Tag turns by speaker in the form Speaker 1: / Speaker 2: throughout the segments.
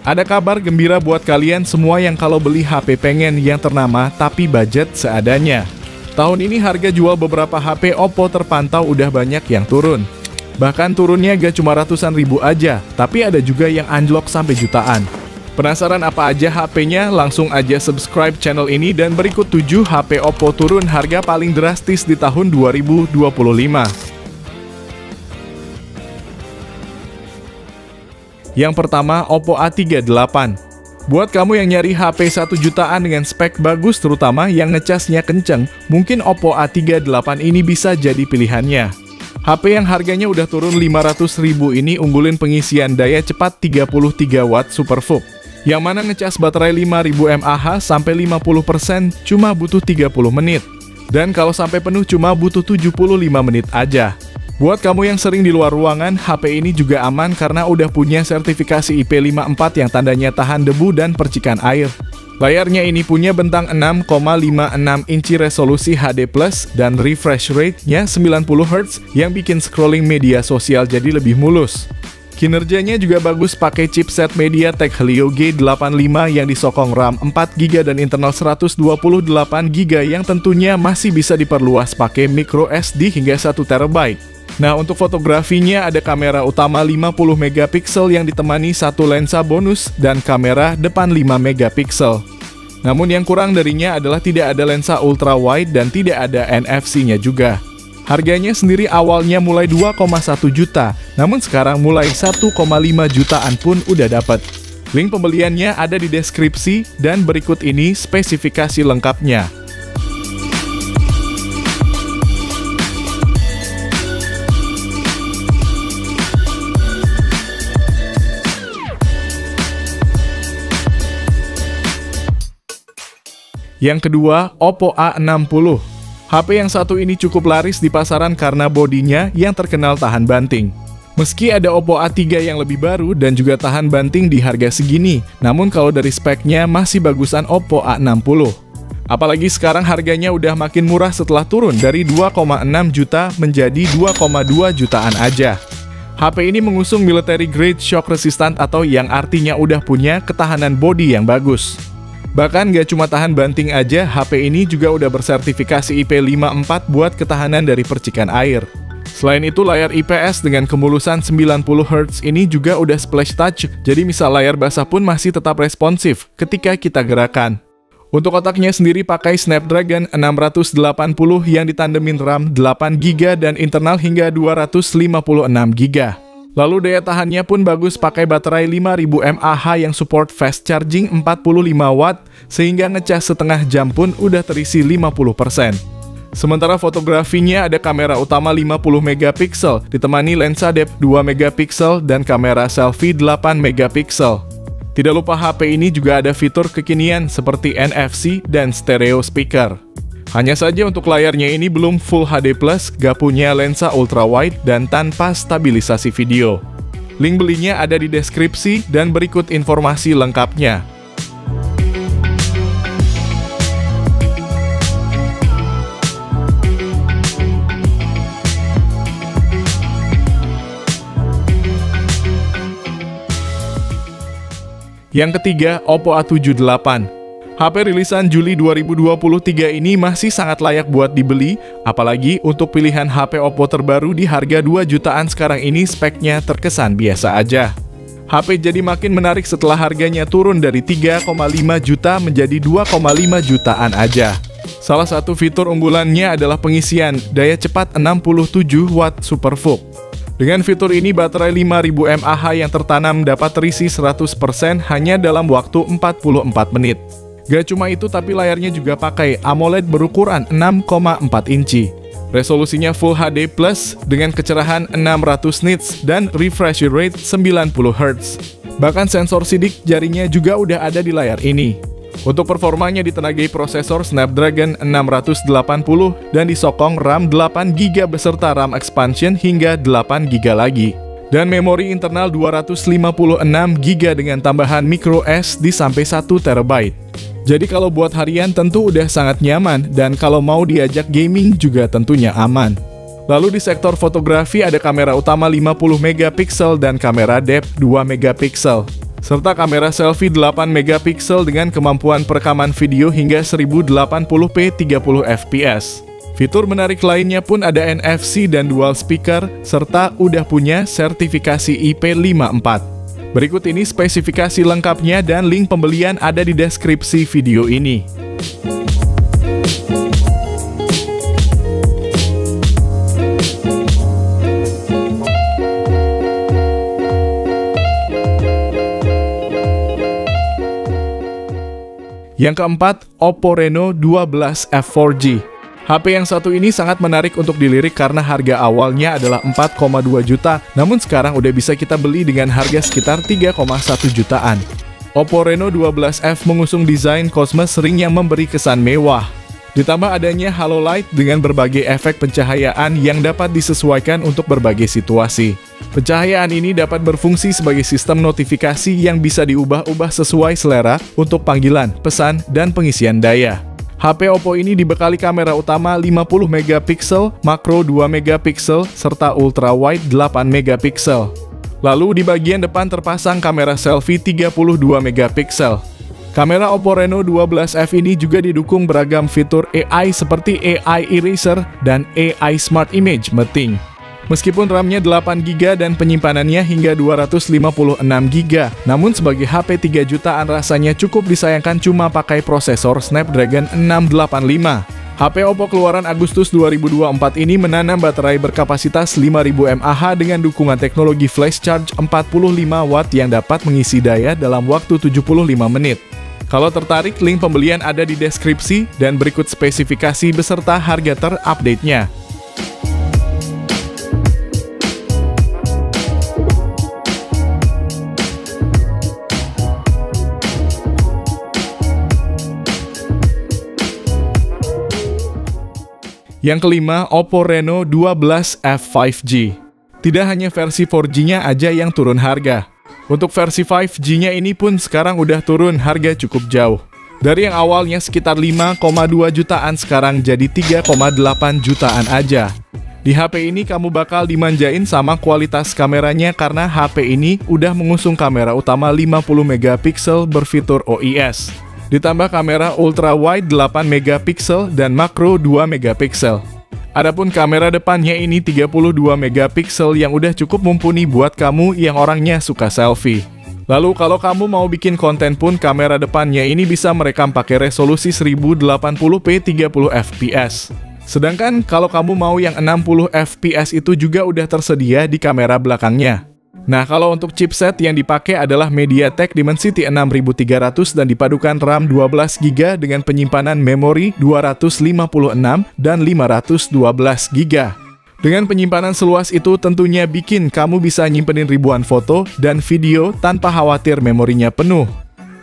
Speaker 1: Ada kabar gembira buat kalian semua yang kalau beli HP pengen yang ternama tapi budget seadanya. Tahun ini harga jual beberapa HP Oppo terpantau udah banyak yang turun. Bahkan turunnya gak cuma ratusan ribu aja, tapi ada juga yang anjlok sampai jutaan. Penasaran apa aja HP-nya? Langsung aja subscribe channel ini dan berikut 7 HP Oppo turun harga paling drastis di tahun 2025. Yang pertama, Oppo A38. Buat kamu yang nyari HP 1 jutaan dengan spek bagus terutama yang ngecasnya kenceng, mungkin Oppo A38 ini bisa jadi pilihannya. HP yang harganya udah turun 500.000 ini unggulin pengisian daya cepat 33 Watt SuperVOOC, yang mana ngecas baterai 5000 mAh sampai 50% cuma butuh 30 menit. Dan kalau sampai penuh cuma butuh 75 menit aja. Buat kamu yang sering di luar ruangan, HP ini juga aman karena udah punya sertifikasi IP54 yang tandanya tahan debu dan percikan air. Layarnya ini punya bentang 6,56 inci resolusi HD+, dan refresh rate-nya 90Hz yang bikin scrolling media sosial jadi lebih mulus. Kinerjanya juga bagus pakai chipset MediaTek Helio G85 yang disokong RAM 4GB dan internal 128GB yang tentunya masih bisa diperluas pakai micro SD hingga 1TB. Nah, untuk fotografinya ada kamera utama 50MP yang ditemani satu lensa bonus dan kamera depan 5MP. Namun yang kurang darinya adalah tidak ada lensa ultra wide dan tidak ada NFC-nya juga. Harganya sendiri awalnya mulai 2,1 juta, namun sekarang mulai 1,5 jutaan pun udah dapat. Link pembeliannya ada di deskripsi dan berikut ini spesifikasi lengkapnya. Yang kedua, Oppo A60. HP yang satu ini cukup laris di pasaran karena bodinya yang terkenal tahan banting. Meski ada Oppo A3 yang lebih baru dan juga tahan banting di harga segini, namun kalau dari speknya masih bagusan Oppo A60. Apalagi sekarang harganya udah makin murah setelah turun dari 2,6 juta menjadi 2,2 jutaan aja. HP ini mengusung military grade shock resistant atau yang artinya udah punya ketahanan bodi yang bagus. Bahkan gak cuma tahan banting aja, HP ini juga udah bersertifikasi IP54 buat ketahanan dari percikan air. Selain itu, layar IPS dengan kemulusan 90Hz ini juga udah splash touch, jadi misal layar basah pun masih tetap responsif ketika kita gerakan. Untuk otaknya sendiri pakai Snapdragon 680 yang ditandemin RAM 8GB dan internal hingga 256GB. Lalu daya tahannya pun bagus pakai baterai 5000 mAh yang support fast charging 45 Watt sehingga ngecas setengah jam pun udah terisi 50%. Sementara fotografinya ada kamera utama 50MP ditemani lensa depth 2MP dan kamera selfie 8MP. Tidak lupa HP ini juga ada fitur kekinian seperti NFC dan stereo speaker. Hanya saja untuk layarnya ini belum Full HD+, gak punya lensa ultra wide dan tanpa stabilisasi video. Link belinya ada di deskripsi dan berikut informasi lengkapnya. Yang ketiga, Oppo A78. HP rilisan Juli 2023 ini masih sangat layak buat dibeli, apalagi untuk pilihan HP Oppo terbaru di harga 2 jutaan sekarang ini speknya terkesan biasa aja. HP jadi makin menarik setelah harganya turun dari 3,5 juta menjadi 2,5 jutaan aja. Salah satu fitur unggulannya adalah pengisian daya cepat 67 Watt SuperVOOC. Dengan fitur ini, baterai 5000 mAh yang tertanam dapat terisi 100% hanya dalam waktu 44 menit. Gak cuma itu, tapi layarnya juga pakai AMOLED berukuran 6,4 inci. Resolusinya Full HD Plus dengan kecerahan 600 nits dan refresh rate 90Hz. Bahkan sensor sidik jarinya juga udah ada di layar ini. Untuk performanya ditenagai prosesor Snapdragon 680 dan disokong RAM 8GB beserta RAM expansion hingga 8GB lagi. Dan memori internal 256GB dengan tambahan micro SD sampai 1TB. Jadi kalau buat harian tentu udah sangat nyaman, dan kalau mau diajak gaming juga tentunya aman. Lalu di sektor fotografi ada kamera utama 50MP dan kamera depth 2MP. serta kamera selfie 8 megapiksel dengan kemampuan perekaman video hingga 1080p 30 fps. Fitur menarik lainnya pun ada NFC dan dual speaker, serta udah punya sertifikasi IP54. Berikut ini spesifikasi lengkapnya dan link pembelian ada di deskripsi video ini. Yang keempat, Oppo Reno 12F 4G. HP yang satu ini sangat menarik untuk dilirik karena harga awalnya adalah 4,2 juta, namun sekarang udah bisa kita beli dengan harga sekitar 3,1 jutaan. Oppo Reno 12F mengusung desain Cosmos ring yang memberi kesan mewah. Ditambah adanya halo light dengan berbagai efek pencahayaan yang dapat disesuaikan untuk berbagai situasi. Pencahayaan ini dapat berfungsi sebagai sistem notifikasi yang bisa diubah-ubah sesuai selera untuk panggilan, pesan, dan pengisian daya. HP Oppo ini dibekali kamera utama 50 megapiksel, makro 2 megapiksel, serta ultra wide 8 megapiksel. Lalu di bagian depan terpasang kamera selfie 32 megapiksel. Kamera Oppo Reno 12F ini juga didukung beragam fitur AI seperti AI Eraser dan AI Smart Image Mapping. Meskipun RAM-nya 8GB dan penyimpanannya hingga 256GB, namun sebagai HP 3 jutaan rasanya cukup disayangkan cuma pakai prosesor Snapdragon 685. HP Oppo keluaran Agustus 2024 ini menanam baterai berkapasitas 5000 mAh dengan dukungan teknologi flash charge 45W yang dapat mengisi daya dalam waktu 75 menit. Kalau tertarik, link pembelian ada di deskripsi dan berikut spesifikasi beserta harga terupdate-nya. Yang kelima, Oppo Reno 12F 5G. Tidak hanya versi 4G-nya aja yang turun harga. Untuk versi 5G-nya ini pun sekarang udah turun harga cukup jauh. Dari yang awalnya sekitar 5,2 jutaan sekarang jadi 3,8 jutaan aja. Di HP ini kamu bakal dimanjain sama kualitas kameranya karena HP ini udah mengusung kamera utama 50 megapiksel berfitur OIS. Ditambah kamera ultra wide 8 megapiksel dan makro 2 megapiksel. Adapun kamera depannya ini 32 megapiksel yang udah cukup mumpuni buat kamu yang orangnya suka selfie. Lalu kalau kamu mau bikin konten pun kamera depannya ini bisa merekam pakai resolusi 1080p 30 fps. Sedangkan kalau kamu mau yang 60 fps itu juga udah tersedia di kamera belakangnya. Nah, kalau untuk chipset yang dipakai adalah MediaTek Dimensity 6300 dan dipadukan RAM 12GB dengan penyimpanan memori 256 dan 512GB. Dengan penyimpanan seluas itu tentunya bikin kamu bisa nyimpenin ribuan foto dan video tanpa khawatir memorinya penuh.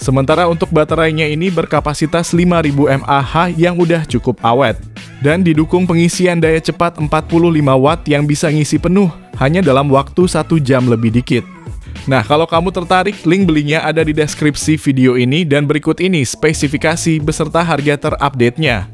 Speaker 1: Sementara untuk baterainya ini berkapasitas 5000 mAh yang udah cukup awet. Dan didukung pengisian daya cepat 45W yang bisa ngisi penuh hanya dalam waktu 1 jam lebih dikit. Nah, kalau kamu tertarik, link belinya ada di deskripsi video ini dan berikut ini spesifikasi beserta harga terupdate-nya.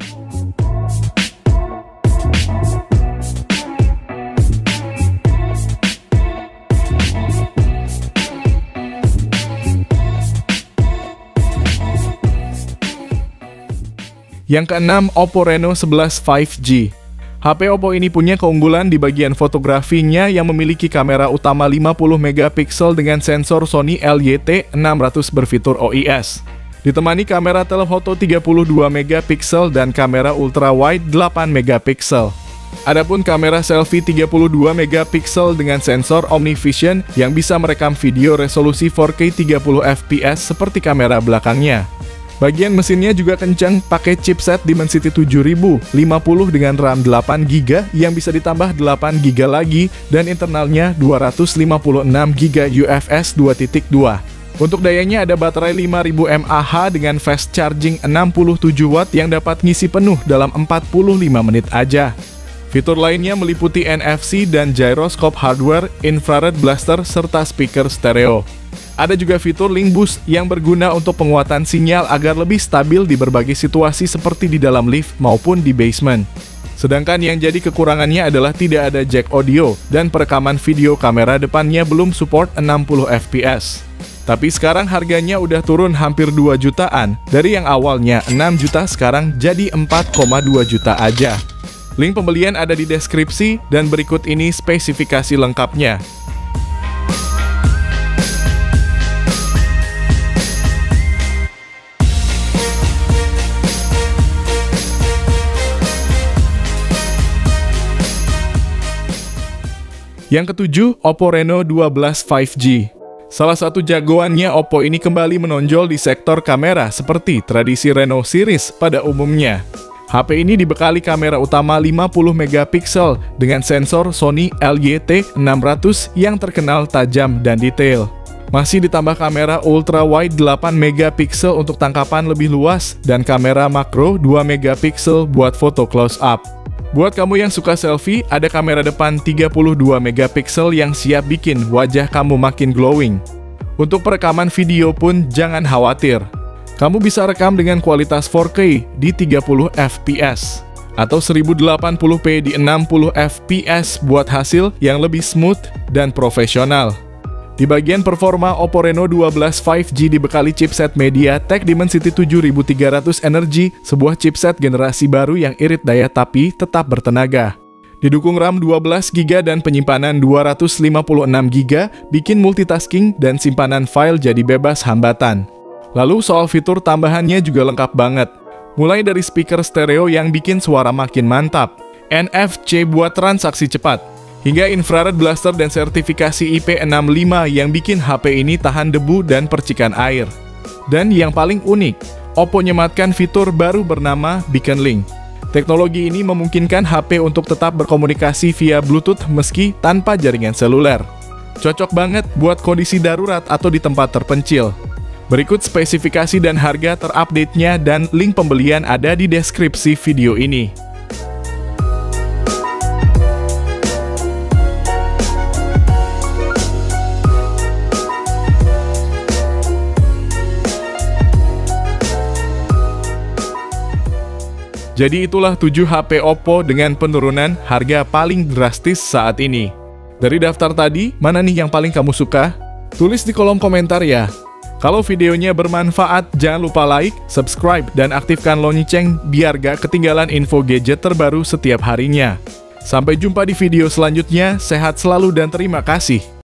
Speaker 1: Yang keenam, Oppo Reno 11 5G. HP Oppo ini punya keunggulan di bagian fotografinya yang memiliki kamera utama 50 megapiksel dengan sensor Sony LYT600 berfitur OIS. Ditemani kamera telefoto 32 megapiksel dan kamera ultra wide 8 megapiksel. Adapun kamera selfie 32 megapiksel dengan sensor OmniVision yang bisa merekam video resolusi 4K 30 fps seperti kamera belakangnya. Bagian mesinnya juga kencang, pakai chipset Dimensity 7050 dengan RAM 8GB yang bisa ditambah 8GB lagi dan internalnya 256GB UFS 2.2. Untuk dayanya ada baterai 5000 mAh dengan fast charging 67W yang dapat ngisi penuh dalam 45 menit aja. Fitur lainnya meliputi NFC dan gyroscope hardware, infrared blaster, serta speaker stereo. Ada juga fitur link boost yang berguna untuk penguatan sinyal agar lebih stabil di berbagai situasi seperti di dalam lift maupun di basement. Sedangkan yang jadi kekurangannya adalah tidak ada jack audio dan perekaman video kamera depannya belum support 60 fps. Tapi sekarang harganya udah turun hampir 2 jutaan, dari yang awalnya 6 juta sekarang jadi 4,2 juta aja. Link pembelian ada di deskripsi, dan berikut ini spesifikasi lengkapnya. Yang ketujuh, Oppo Reno 12 5G. Salah satu jagoannya, Oppo ini kembali menonjol di sektor kamera seperti tradisi Reno series pada umumnya. HP ini dibekali kamera utama 50 megapiksel dengan sensor Sony LYT600 yang terkenal tajam dan detail. Masih ditambah kamera ultra wide 8 megapiksel untuk tangkapan lebih luas dan kamera makro 2 megapiksel buat foto close up. Buat kamu yang suka selfie, ada kamera depan 32 megapiksel yang siap bikin wajah kamu makin glowing. Untuk perekaman video pun jangan khawatir. Kamu bisa rekam dengan kualitas 4K di 30 fps atau 1080p di 60 fps buat hasil yang lebih smooth dan profesional. Di bagian performa, Oppo Reno 12 5G dibekali chipset MediaTek Dimensity 7300 Energy, sebuah chipset generasi baru yang irit daya tapi tetap bertenaga. Didukung RAM 12GB dan penyimpanan 256GB, bikin multitasking dan simpanan file jadi bebas hambatan. Lalu soal fitur tambahannya juga lengkap banget. Mulai dari speaker stereo yang bikin suara makin mantap, NFC buat transaksi cepat, hingga infrared blaster dan sertifikasi IP65 yang bikin HP ini tahan debu dan percikan air. Dan yang paling unik, Oppo nyematkan fitur baru bernama Beacon Link. Teknologi ini memungkinkan HP untuk tetap berkomunikasi via Bluetooth meski tanpa jaringan seluler. Cocok banget buat kondisi darurat atau di tempat terpencil. Berikut spesifikasi dan harga terupdate-nya dan link pembelian ada di deskripsi video ini. Jadi itulah 7 HP Oppo dengan penurunan harga paling drastis saat ini. Dari daftar tadi, mana nih yang paling kamu suka? Tulis di kolom komentar ya. Kalau videonya bermanfaat, jangan lupa like, subscribe, dan aktifkan lonceng biar gak ketinggalan info gadget terbaru setiap harinya. Sampai jumpa di video selanjutnya, sehat selalu dan terima kasih.